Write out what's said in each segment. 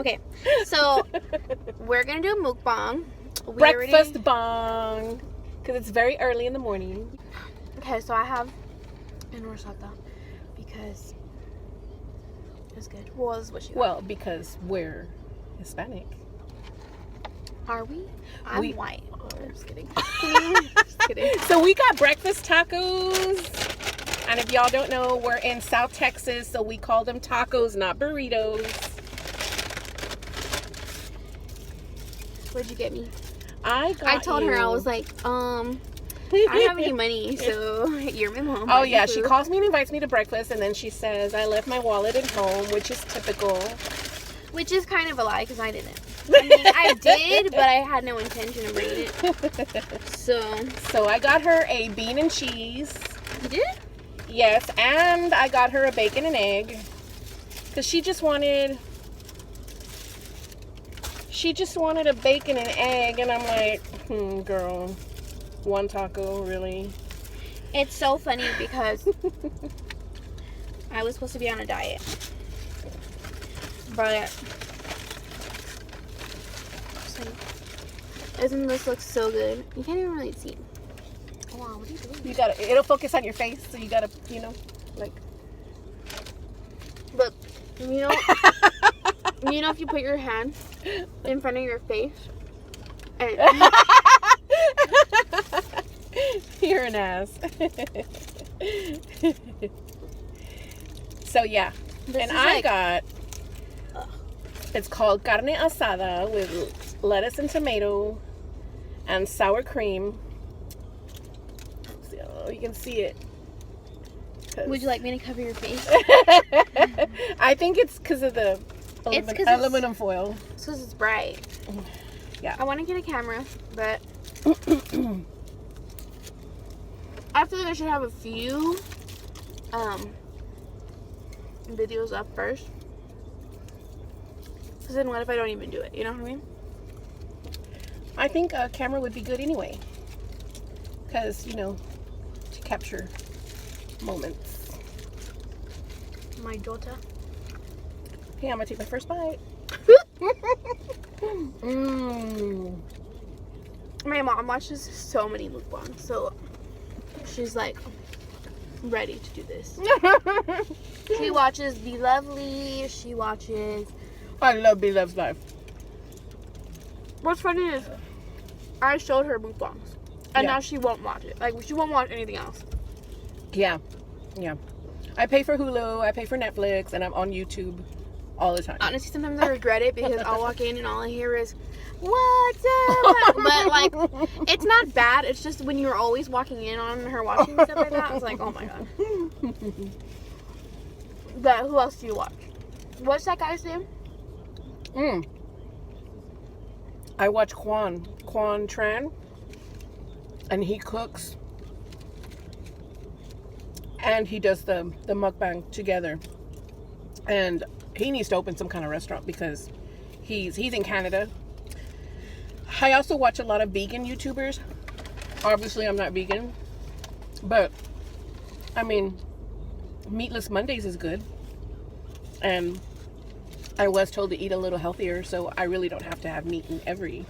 Okay, so we're gonna do a mukbang. Breakfast bong. Because it's very early in the morning. Okay, so I have in horchata because it's good. Well, this is what you got. Well, because we're Hispanic. Are we? I'm white. Oh, I'm just kidding. Just kidding. So we got breakfast tacos. And if y'all don't know, we're in South Texas, so we call them tacos, not burritos. What'd you get me? I told her, I was like, I don't have any money, so you're my mom. Oh yeah, she calls me and invites me to breakfast, and then she says I left my wallet at home, which is typical. Which is kind of a lie, because I didn't. I mean, I did, but I had no intention of bringing it. So I got her a bean and cheese. You did? Yes, and I got her a bacon and egg. Because she just wanted a bacon and egg, and I'm like, girl, one taco, really? It's so funny because I was supposed to be on a diet. But doesn't this look so good? You can't even really see. Oh, wow, what are you doing? It'll focus on your face, so you gotta, like. But, you know if you put your hand in front of your face and you're an ass. So yeah, and I got, it's called carne asada with lettuce and tomato and sour cream. So you can see it. Would you like me to cover your face? I think it's because of the aluminum foil. It's because it's bright. Yeah. I want to get a camera, but I feel like I should have a few videos up first. Because then what if I don't even do it? You know what I mean? I think a camera would be good anyway. Because, to capture moments. My daughter. Hey, I'm going to take my first bite. My mom watches so many mukbangs, so she's like ready to do this. She watches Be Lovely. She watches. I love Be Love's Life. What's funny is I showed her mukbangs, and now she won't watch it. Like, she won't watch anything else. Yeah. I pay for Hulu. I pay for Netflix, and I'm on YouTube all the time. Honestly, sometimes I regret it because I'll walk in and all I hear is, "What's up?" But like, it's not bad. It's just when you're always walking in on her watching stuff like that, I was like, "Oh my god." But who else do you watch? What's that guy's name? I watch Quan Tran, and he cooks, and he does the mukbang together, and he needs to open some kind of restaurant because he's in Canada. I also watch a lot of vegan YouTubers. Obviously, I'm not vegan, but I mean, Meatless Mondays is good, and I was told to eat a little healthier, so I really don't have to have meat in every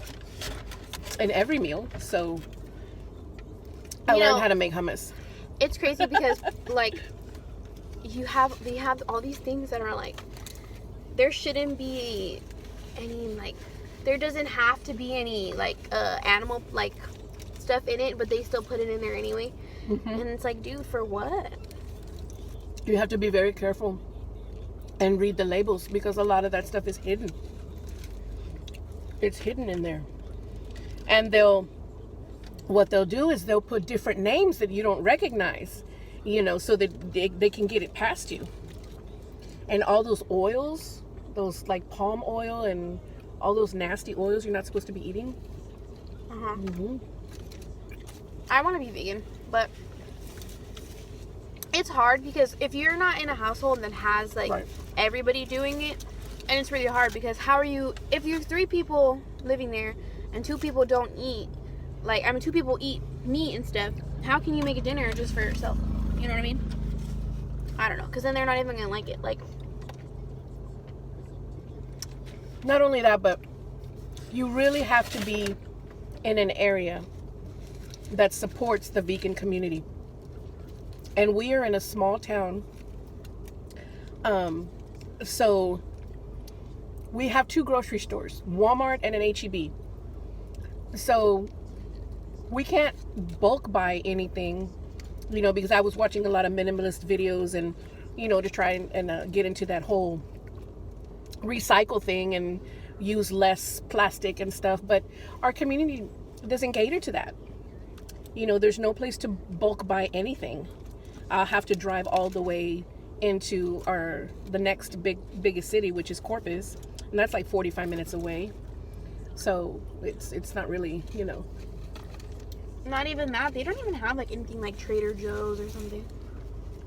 meal. So I learned how to make hummus. It's crazy because like they have all these things that are like, there shouldn't be any, like, there doesn't have to be any like animal like stuff in it, but they still put it in there anyway. And it's like, dude, for what? You have to be very careful and read the labels because a lot of that stuff is hidden. It's hidden in there. And what they'll do is they'll put different names that you don't recognize, so that they can get it past you. And all those oils, those like palm oil and all those nasty oils you're not supposed to be eating. I want to be vegan, but it's hard because if you're not in a household that has like everybody doing it, and it's really hard because if you're 3 people living there and 2 people don't eat, 2 people eat meat and stuff, how can you make a dinner just for yourself? You know what I mean? I don't know, because then they're not even gonna like it. Like, not only that, but you really have to be in an area that supports the vegan community. And we are in a small town. So we have 2 grocery stores, Walmart and an H-E-B. So we can't bulk buy anything, because I was watching a lot of minimalist videos and, to try and get into that whole recycle thing and use less plastic and stuff. But our community doesn't cater to that. There's no place to bulk buy anything. I'll have to drive all the way into the next biggest city, which is Corpus, and that's like 45 minutes away. So it's not really, Not even that. They don't even have like anything like Trader Joe's or something.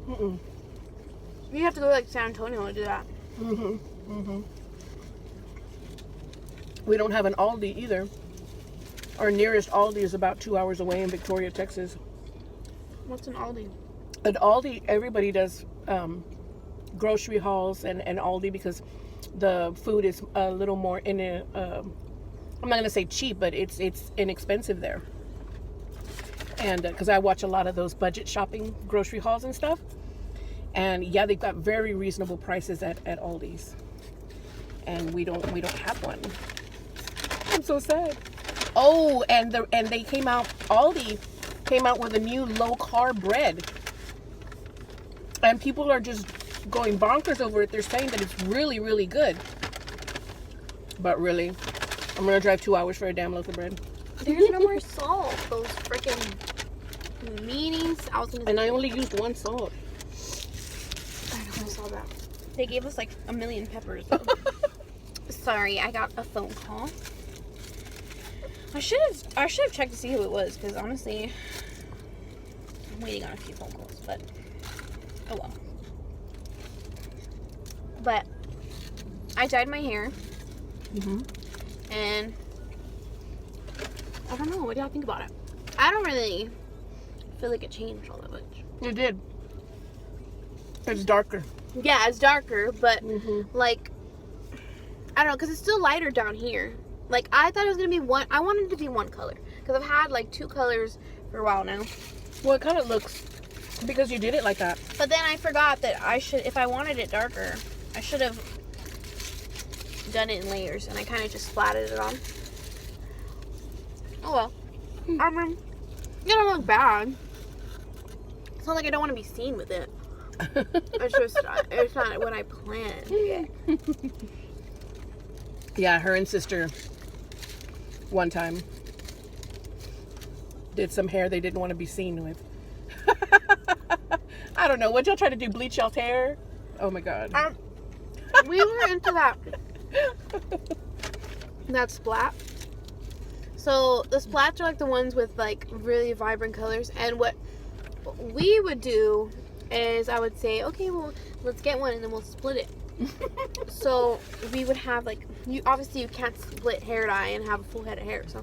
Mm-mm. You have to go to like San Antonio to do that. We don't have an Aldi either. Our nearest Aldi is about 2 hours away in Victoria, Texas. What's an Aldi? At Aldi, everybody does grocery hauls and Aldi because the food is a little more I'm not going to say cheap, but it's inexpensive there. And because I watch a lot of those budget shopping grocery hauls and stuff. And yeah, they've got very reasonable prices at Aldi's. And we don't have one. I'm so sad. Oh, and Aldi came out with a new low carb bread. And people are just going bonkers over it. They're saying that it's really, really good. But really, I'm going to drive 2 hours for a damn loaf of bread. There's no more salt. Those freaking meanies. I only used 1 salt. I know, I saw that. They gave us like a million peppers. Sorry, I got a phone call. I should have checked to see who it was, because honestly, I'm waiting on a few phone calls, but oh well. But I dyed my hair, and I don't know. What do y'all think about it? I don't really feel like it changed all that much. It did. It's darker. Yeah, it's darker, but like, I don't know, because it's still lighter down here. Like, I thought it was going to be one. I wanted it to be one color, because I've had like 2 colors for a while now. Well, it kind of looks, because you did it like that. But then I forgot that if I wanted it darker, I should have done it in layers, and I kind of just splatted it on. Oh well. I mean, it don't look bad. It's not like I don't want to be seen with it. It's not what I planned. Yeah. Yeah, her and sister one time did some hair they didn't want to be seen with. I don't know. What'd y'all try to do? Bleach y'all's hair? Oh my god. We were into that splat. So the splats are like the ones with like really vibrant colors, and what we would do is I would say, okay, well, let's get one and then we'll split it. So we would have like, you can't split hair dye and have a full head of hair, so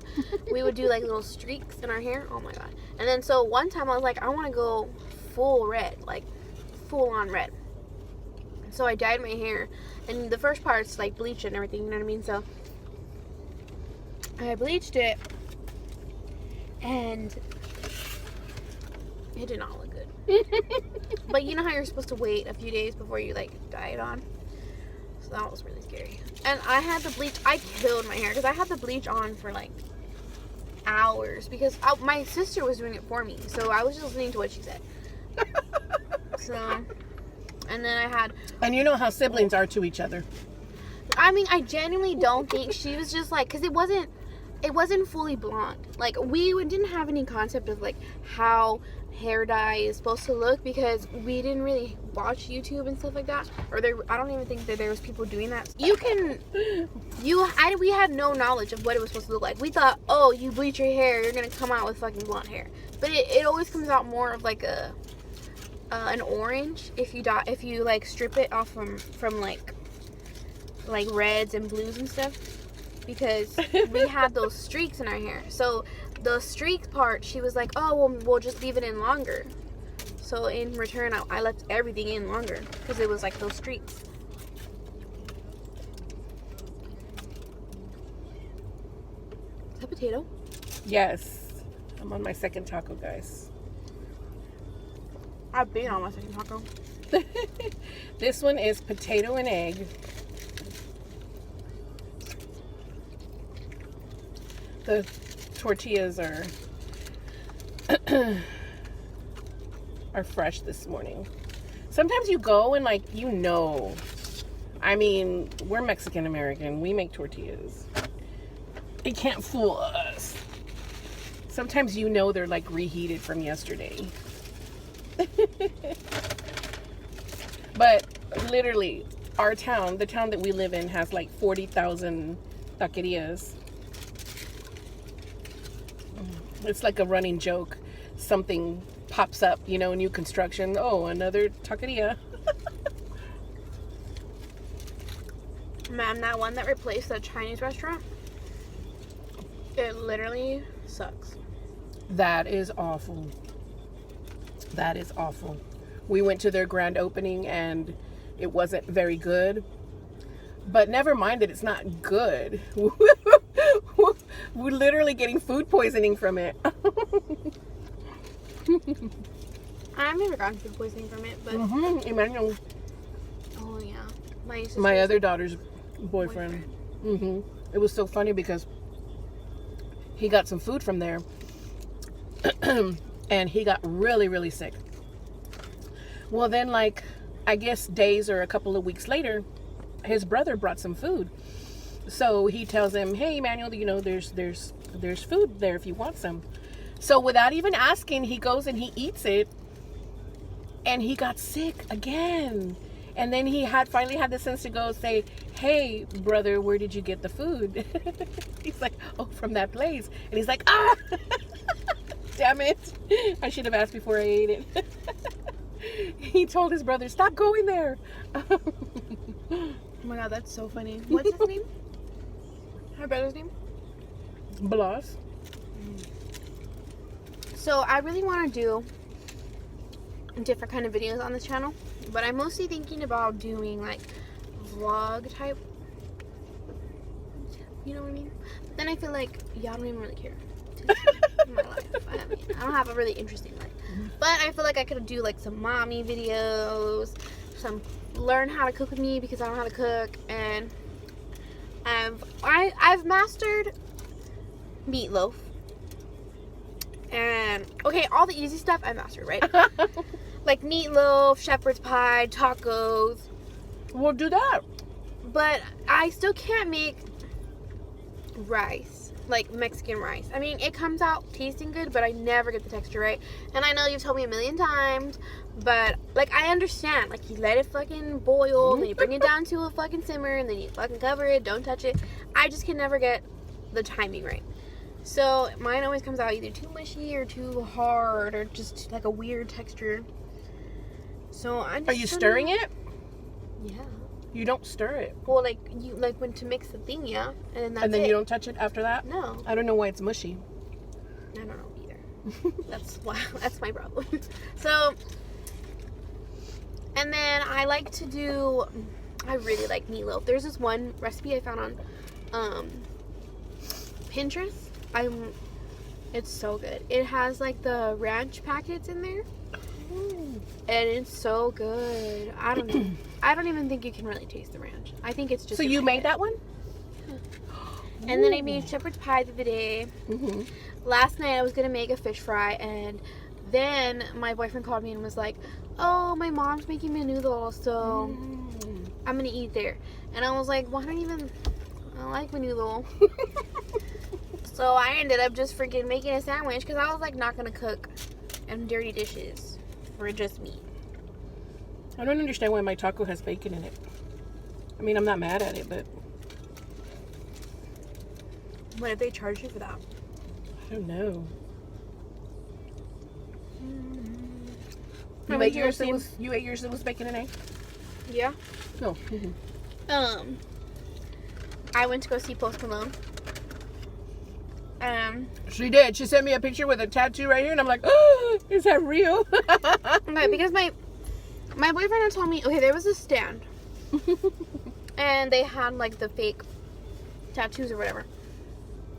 we would do like little streaks in our hair. Oh my god. And then so one time I was like, I want to go full red, like full on red. So I dyed my hair, and the first part's like bleach and everything, you know what I mean? So I bleached it, and it did not look good. But you know how you're supposed to wait a few days before you like dye it on? So that was really scary. And I had the bleach. I killed my hair because I had the bleach on for like hours because my sister was doing it for me. So I was just listening to what she said. So, and then I had... And you know how siblings are to each other. I mean, I genuinely don't think she was just like... Because it wasn't fully blonde. Like, we didn't have any concept of like how hair dye is supposed to look because we didn't really watch YouTube and stuff like that. Or I don't even think that there was people doing that. We had no knowledge of what it was supposed to look like. We thought, oh, you bleach your hair, you're gonna come out with fucking blonde hair. But it always comes out more of like an orange if you like strip it off from like reds and blues and stuff, because we had those streaks in our hair. So the streak part, she was like, oh, well, we'll just leave it in longer. So in return, I left everything in longer because it was like those streaks. potato. Yes. I'm on my second taco, guys. I've been on my second taco. This one is potato and egg. The tortillas are are fresh this morning. Sometimes you go and like I mean, we're Mexican American. We make tortillas. It can't fool us. Sometimes they're like reheated from yesterday. But literally, the town that we live in has like 40,000 taquerias. It's like a running joke. Something pops up, new construction. Oh, another taqueria. Man, that one that replaced the Chinese restaurant, it literally sucks. That is awful. That is awful. We went to their grand opening and it wasn't very good. But never mind that it's not good. We're literally getting food poisoning from it. I've never gotten food poisoning from it, but... Emmanuel. Oh, yeah. My other daughter's boyfriend. It was so funny because he got some food from there. And he got really, really sick. Well, then, like, I guess days or a couple of weeks later, his brother brought some food. So he tells him, hey, Emmanuel, there's food there if you want some. So without even asking, he goes and he eats it. And he got sick again. And then he finally had the sense to go say, hey, brother, where did you get the food? He's like, oh, from that place. And he's like, ah, damn it. I should have asked before I ate it. He told his brother, stop going there. Oh my God, that's so funny. What's his name? Her brother's name? Blas. So I really want to do different kind of videos on this channel, but I'm mostly thinking about doing like vlog type, you know what I mean? But then I feel like y'all don't even really care to see my life. I don't have a really interesting life, but I feel like I could do like some mommy videos, some learn how to cook with me because I don't know how to cook, and I've mastered meatloaf. And okay, all the easy stuff I mastered, right? Like meatloaf, shepherd's pie, tacos. We'll do that. But I still can't make rice, like Mexican rice. I mean, it comes out tasting good, but I never get the texture right. And I know you've told me a million times, but like I understand. Like you let it fucking boil, then you bring it down to a fucking simmer, and then you fucking cover it, don't touch it. I just can never get the timing right. So mine always comes out either too mushy or too hard or just like a weird texture. So I just Are you stirring it? Yeah. You don't stir it. Well, like you like when to mix the thing, yeah, and then that's And then it. you don't touch it after that? No. I don't know why it's mushy. I don't know either. That's my problem. So, and then I really like meatloaf. There's this one recipe I found on Pinterest. It's so good. It has like the ranch packets in there. And it's so good. I don't know. I don't even think you can really taste the ranch. I think it's just. So you made that one? And then I made shepherd's pie the other day. Last night I was gonna make a fish fry, and then my boyfriend called me and was like, "Oh, my mom's making me a noodle, so I'm gonna eat there." And I was like, "Well, I don't like my noodle." So I ended up just freaking making a sandwich because I was like not gonna cook and dirty dishes for just me. I don't understand why my taco has bacon in it. I mean, I'm not mad at it, but What if they charge you for that? I don't know. I You went ate to yours go that see- was bacon and egg? Yeah. No. I went to go see Post Malone. She did. She sent me a picture with a tattoo right here, and I'm like, oh, is that real? Okay, because my boyfriend had told me, okay, there was a stand, and they had like the fake tattoos or whatever.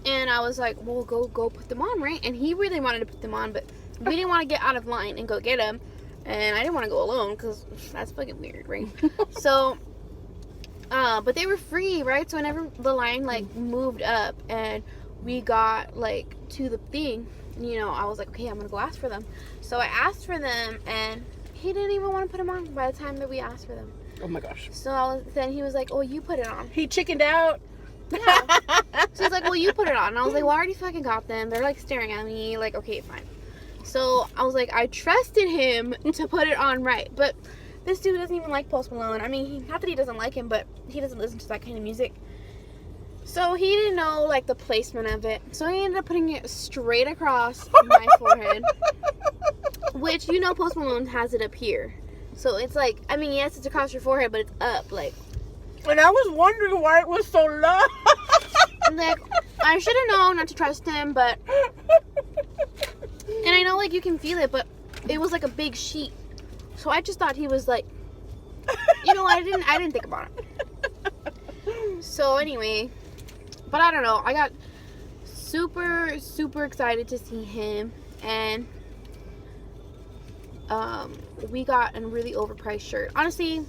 And I was like, well, go put them on, right? And he really wanted to put them on, but we didn't want to get out of line and go get them. And I didn't want to go alone because that's fucking weird, right? So, but they were free, right? So whenever the line, like, moved up and we got, like, to the thing, you know, I was like, okay, I'm going to go ask for them. So I asked for them, and he didn't even want to put them on by the time that we asked for them. Oh, my gosh. So then he was like, oh, you put it on. He chickened out. Yeah. So he's like, well, you put it on. And I was like, well, I already fucking got them. They're, like, staring at me. Like, okay, fine. So I was like, I trusted him to put it on right. But this dude doesn't even like Post Malone. I mean, not that he doesn't like him, but he doesn't listen to that kind of music. So he didn't know, like, the placement of it. So he ended up putting it straight across my forehead. Which, you know, Post Malone has it up here. So it's like, I mean, yes, it's across your forehead, but it's up, like. And I was wondering why it was so low. Like, I should have known not to trust him, but. And I know, like, you can feel it, but it was like a big sheet. So I just thought he was like, you know, I didn't think about it. So anyway, but I don't know. I got super, super excited to see him, and we got a really overpriced shirt. Honestly,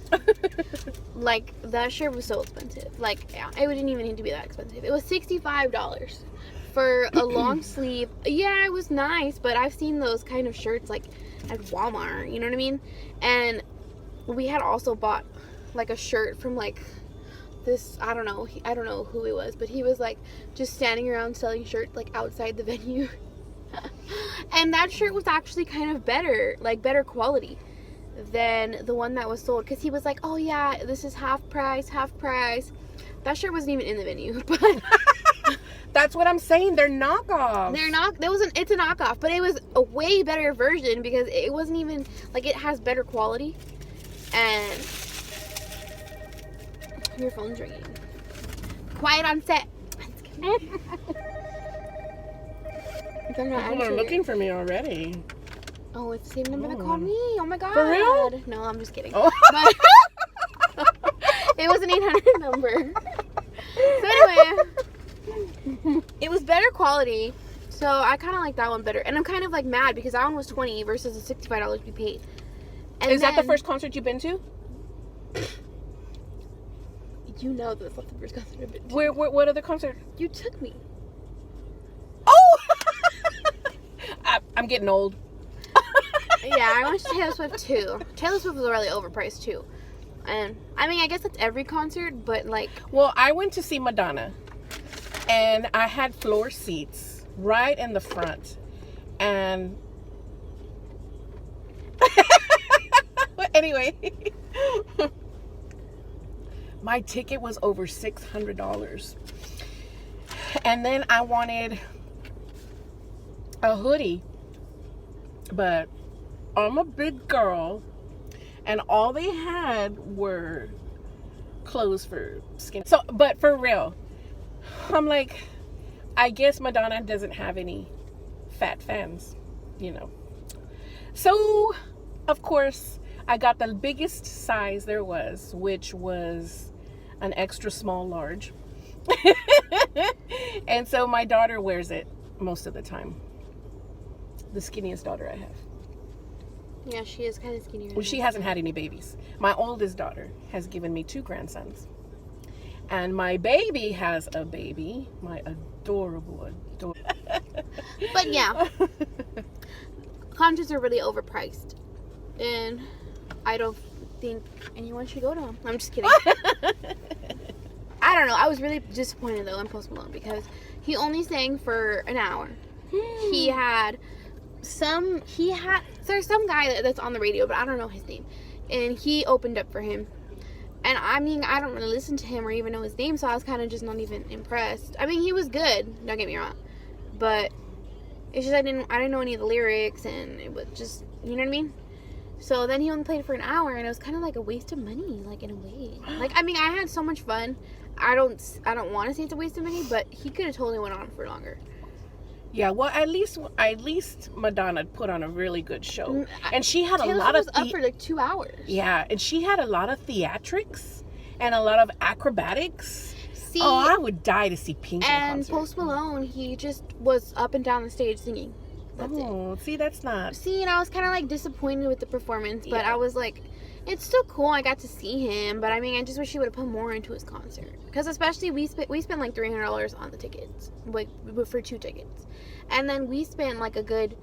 like, that shirt was so expensive. Like, it didn't even need to be that expensive. It was $65 for a long sleeve. Yeah, it was nice, but I've seen those kind of shirts, like, at Walmart, you know what I mean? And we had also bought, like, a shirt from, like, this, I don't know who he was, but he was, like, just standing around selling shirts, like, outside the venue. And that shirt was actually kind of better, like, better quality than the one that was sold, because he was like, oh yeah, this is half price. That shirt wasn't even in the venue, but That's what I'm saying. They're knockoffs. It's a knockoff, but it was a way better version because it wasn't even, like, it has better quality. And your phone's ringing. Quiet on set. People are looking for me already. Oh, it's the same number that called me. Oh my god. For real? No, I'm just kidding. Oh. But it was an 800 number. So anyway, it was better quality. So I kind of like that one better. And I'm kind of, like, mad because that one was $20 versus the $65 we paid. And Is that the first concert you've been to? You know that's not the first concert I've been to. What other concert? You took me. Oh! I'm getting old. Yeah, I went to Taylor Swift too. Taylor Swift was really overpriced too. And I mean, I guess that's every concert, but, like. Well, I went to see Madonna, and I had floor seats right in the front, and anyway, my ticket was over $600, and then I wanted a hoodie, but I'm a big girl, and all they had were clothes for skin. So, but for real, I'm like, I guess Madonna doesn't have any fat fans, you know. So, of course, I got the biggest size there was, which was an extra small large. And so my daughter wears it most of the time. The skinniest daughter I have. Yeah, she is kind of skinnier. Well, she hasn't had any babies. My oldest daughter has given me 2 grandsons. And my baby has a baby. My adorable. But yeah. Concerts are really overpriced. And I don't think anyone should go to them. I'm just kidding. I don't know. I was really disappointed, though, in Post Malone because he only sang for an hour. There's some guy that's on the radio, but I don't know his name, and he opened up for him. And I mean, I don't really listen to him or even know his name, so I was kind of just not even impressed. I mean, he was good, don't get me wrong, but it's just I didn't know any of the lyrics, and it was just, you know what I mean. So then he only played for an hour, and it was kind of like a waste of money, like, in a way. Like, I mean, I had so much fun. I don't want to say it's a waste of money, but he could have totally went on for longer. Yeah, well, at least Madonna put on a really good show, and she had Taylor a lot was of up for like 2 hours. Yeah, and she had a lot of theatrics and a lot of acrobatics. See, Oh, I would die to see Pink in and concert. Post Malone, he just was up and down the stage singing. That's it. See, that's not. See, and I was kind of like disappointed with the performance, but Yeah. I was like, it's still cool. I got to see him, but I mean, I just wish he would have put more into his concert. Because especially we spent like $300 on the tickets, like for 2 tickets, and then we spent like a good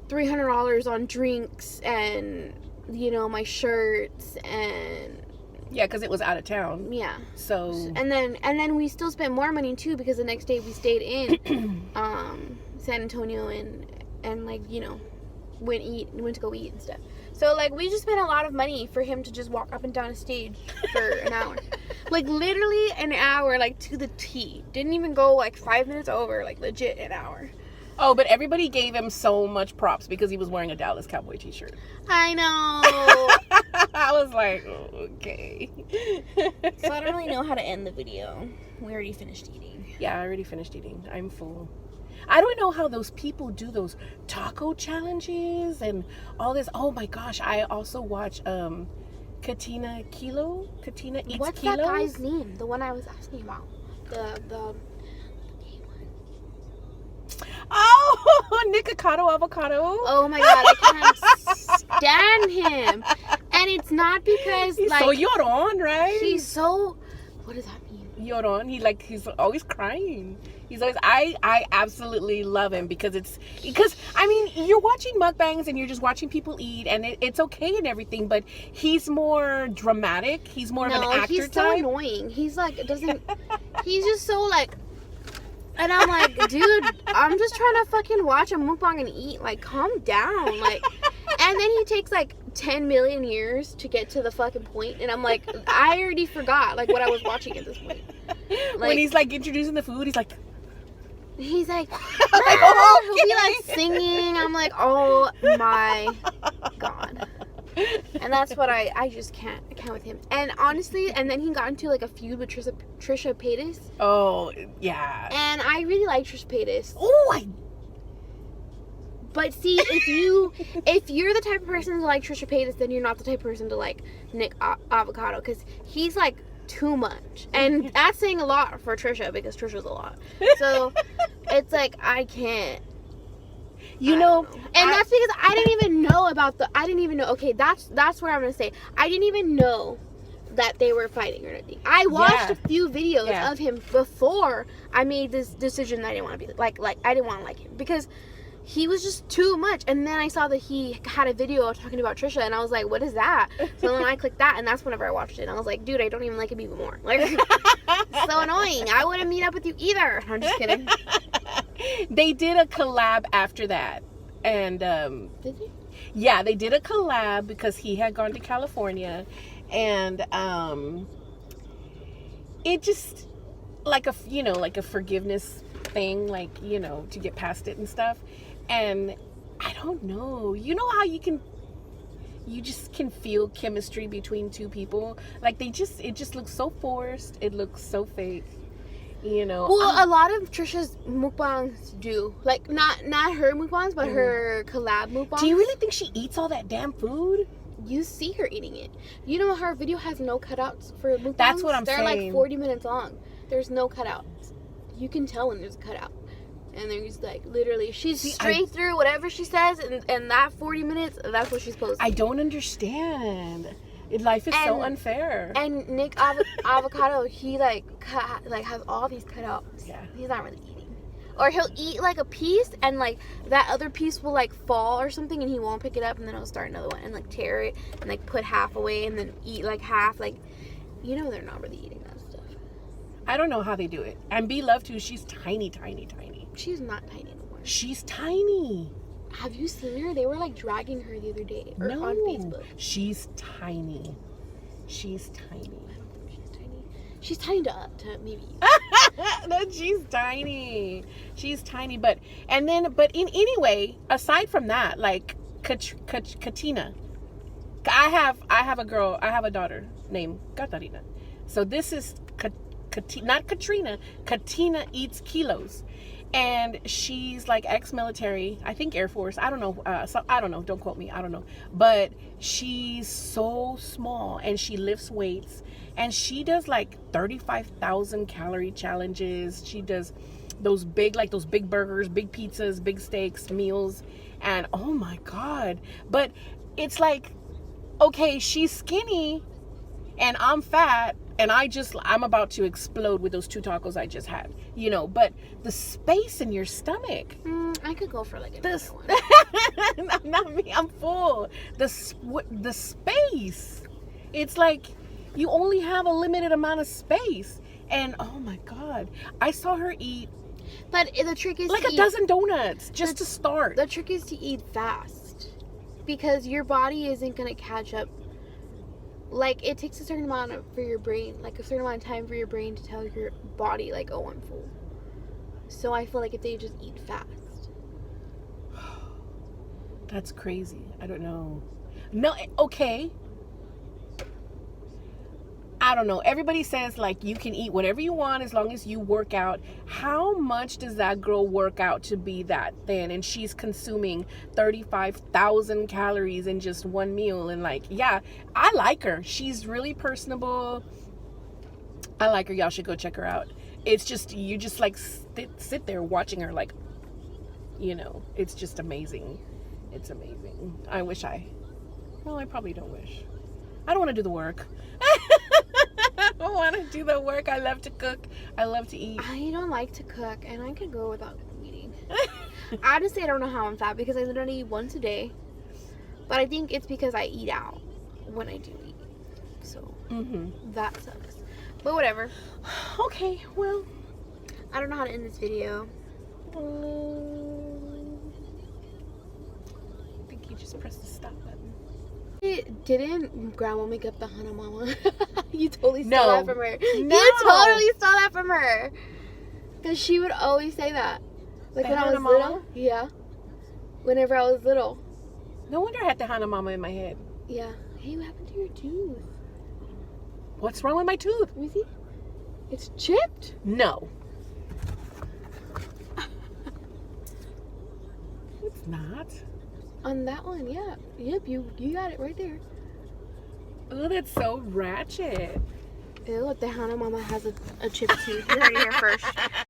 $300 on drinks and my shirts and Yeah, because it was out of town. yeah. So. And then we still spent more money too because the next day we stayed in San Antonio and like went to go eat and stuff. So like we just spent a lot of money for him to just walk up and down a stage for an hour. Like literally an hour, like to the T. Didn't even go like 5 minutes over, like legit an hour. Oh, but everybody gave him so much props because he was wearing a Dallas Cowboy t-shirt. I know. I was like, okay. So I don't really know how to end the video. We already finished eating. Yeah, I already finished eating. I'm full. I don't know how those people do those taco challenges and all this. Oh my gosh, I also watch Katina Kilo. Katina Eats What's Kilos. that guy's name? The one I was asking about. The Oh, Nikocado Avocado. Oh my god, I can't stand him. And it's not because He's like so llorón, right? he's so. What does that mean? Llorón. He's always crying. He's always. I absolutely love him because I mean you're watching mukbangs and you're just watching people eat and it's okay and everything, but he's more dramatic. He's more of an actor he's so type. annoying. He's like doesn't. He's just so like. And I'm like, dude, I'm just trying to fucking watch a mukbang and eat. Like, calm down. Like, and then he takes like 10 million years to get to the fucking point, and I'm like, I already forgot like what I was watching at this point. Like, When he's like introducing the food, he's like, "Ah," he'll be like singing. I'm like, oh my god. And that's what I just can't with him. And honestly, and then he got into like a feud with Trisha Paytas. oh yeah. And I really like Trisha Paytas. Oh, But see, if you're the type of person to like Trisha Paytas, then you're not the type of person to like Nick Avocado, because he's like too much, and that's saying a lot for Trisha because Trisha's a lot. So it's like I can't. You know, and that's because I didn't even know. Okay, that's what I'm gonna say. I didn't even know that they were fighting or anything. I watched a few videos of him before I made this decision that I didn't want to be like I didn't want to like him because he was just too much. And then I saw that he had a video talking about Trisha, and I was like, what is that? So then I clicked that, and that's whenever I watched it. And I was like, dude, I don't even like him even more. Like, so annoying. I wouldn't meet up with you either. I'm just kidding. They did a collab after that, and Did you? yeah, they did a collab because he had gone to California, and it just like a forgiveness thing, like to get past it and stuff. And I don't know, how you just can feel chemistry between two people, like it just looks so forced, it looks so fake. Well, a lot of Trisha's mukbangs do. Like, not her mukbangs, but her collab mukbangs. Do you really think she eats all that damn food? You see her eating it. You know her video has no cutouts for mukbangs? That's what I'm They're saying. like 40 minutes long. There's no cutouts. You can tell when there's a cutout. And there's like, literally, she's straight through whatever she says, and that 40 minutes, that's what she's posting. I don't understand. Life is so unfair. And Nick Avocado, he like has all these cutouts. Yeah. He's not really eating. Or he'll eat like a piece, and like that other piece will like fall or something, and he won't pick it up, and then he'll start another one and like tear it and like put half away and then eat like half. Like, they're not really eating that stuff. I don't know how they do it. And B Love too, she's tiny, tiny, tiny. She's not tiny anymore. She's tiny. Have you seen her? They were like dragging her the other day on Facebook. She's tiny. She's tiny. I don't think she's tiny. She's tiny to maybe. No, she's tiny. She's tiny, but anyway, aside from that, like Katina, I have a daughter named Katarina. So this is not Katrina. Katina Eats Kilos. And she's like ex-military, I think Air Force. I don't know. So I don't know. Don't quote me. I don't know. But she's so small, and she lifts weights, and she does like 35,000 calorie challenges. She does those big burgers, big pizzas, big steaks, meals, and oh my God! But it's like, okay, she's skinny, and I'm fat, and I'm about to explode with those 2 tacos I just had, you know. But the space in your stomach, I could go for like another one. not me, I'm full. The space, it's like you only have a limited amount of space. And oh my God, I saw her eat, but the trick is like a dozen donuts just to start. The trick is to eat fast, because your body isn't gonna catch up. Like, it takes a certain amount for your brain, like a certain amount of time for your brain to tell your body, like, oh, I'm full. So I feel like if they just eat fast. That's crazy. I don't know. No, okay. I don't know. Everybody says, like, you can eat whatever you want as long as you work out. How much does that girl work out to be that thin? And she's consuming 35,000 calories in just one meal. And, like, yeah, I like her. She's really personable. I like her. Y'all should go check her out. It's just, you just, like, sit there watching her, like, you know, it's just amazing. It's amazing. Well, I probably don't wish. I don't want to do the work. I don't want to do the work. I love to cook. I love to eat. I don't like to cook, and I could go without eating. Honestly, I don't know how I'm fat, because I literally eat once a day. But I think it's because I eat out when I do eat. So, that sucks. But whatever. Okay, well. I don't know how to end this video. I think you just press the stop button. Didn't Grandma make up the Hana Mama? You totally stole that from her. No. You totally stole that from her. Because she would always say that. Like when I was little. Yeah. Whenever I was little. No wonder I had the Hana Mama in my head. Yeah. Hey, what happened to your tooth? What's wrong with my tooth? Let me see. It's chipped. No. It's not. On that one, yeah. Yep, you got it right there. Oh, that's so ratchet. Ew, the Hana Mama has a chipped tooth. You heard it here first.